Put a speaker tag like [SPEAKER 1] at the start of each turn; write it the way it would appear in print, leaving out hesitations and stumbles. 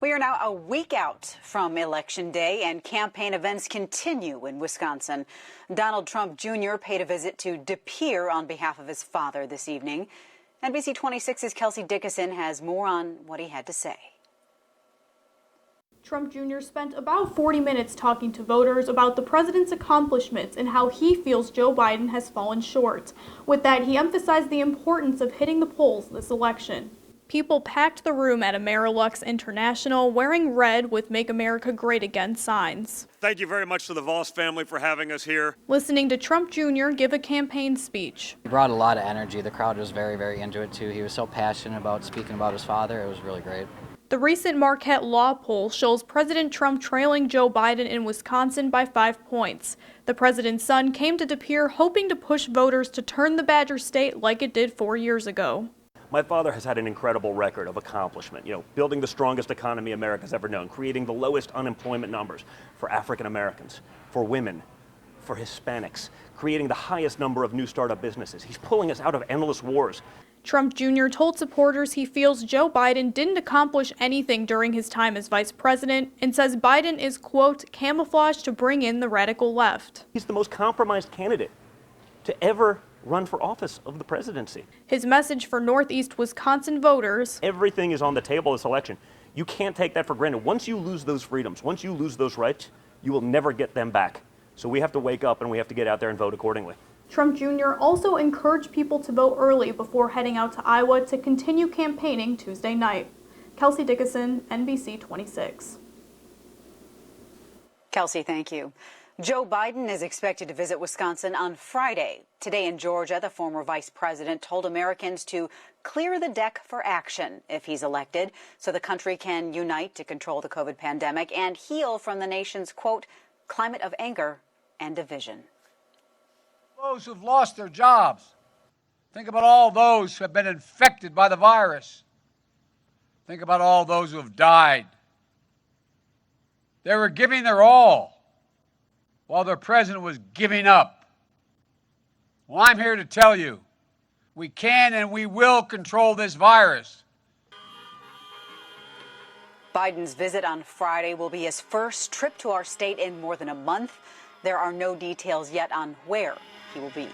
[SPEAKER 1] We are now a week out from Election Day, and campaign events continue in Wisconsin. Donald Trump Jr. paid a visit to De Pere on behalf of his father this evening. NBC 26's Kelsey Dickinson has more on what he had to say.
[SPEAKER 2] Trump Jr. spent about 40 minutes talking to voters about the president's accomplishments and how he feels Joe Biden has fallen short. With that, he emphasized the importance of hitting the polls this election. People packed the room at Amerilux International wearing red with Make America Great Again signs.
[SPEAKER 3] Thank you very much to the Voss family for having us here.
[SPEAKER 2] Listening to Trump Jr. give a campaign speech.
[SPEAKER 4] He brought a lot of energy. The crowd was very, very into it too. He was so passionate about speaking about his father. It was really great.
[SPEAKER 2] The recent Marquette Law poll shows President Trump trailing Joe Biden in Wisconsin by 5 points. The president's son came to De Pere hoping to push voters to turn the Badger State like it did 4 years ago.
[SPEAKER 3] My father has had an incredible record of accomplishment, building the strongest economy America's ever known, creating the lowest unemployment numbers for African Americans, for women, for Hispanics, creating the highest number of new startup businesses. He's pulling us out of endless wars.
[SPEAKER 2] Trump Jr. told supporters he feels Joe Biden didn't accomplish anything during his time as vice president and says Biden is, quote, camouflaged to bring in the radical left.
[SPEAKER 3] He's the most compromised candidate to ever run for office of the presidency.
[SPEAKER 2] His message for Northeast Wisconsin voters:
[SPEAKER 3] everything is on the table this election. You can't take that for granted. Once you lose those freedoms, once you lose those rights, you will never get them back. So we have to wake up and we have to get out there and vote accordingly.
[SPEAKER 2] Trump Jr. also encouraged people to vote early before heading out to Iowa to continue campaigning Tuesday night. Kelsey Dickinson, NBC 26.
[SPEAKER 1] Kelsey, thank you. Joe Biden is expected to visit Wisconsin on Friday. Today in Georgia, the former vice president told Americans to clear the deck for action if he's elected so the country can unite to control the COVID pandemic and heal from the nation's, quote, climate of anger and division.
[SPEAKER 5] Those who've lost their jobs. Think about all those who have been infected by the virus. Think about all those who have died. They were giving their all while their president was giving up. Well, I'm here to tell you, we can and we will control this virus.
[SPEAKER 1] Biden's visit on Friday will be his first trip to our state in more than a month. There are no details yet on where he will be.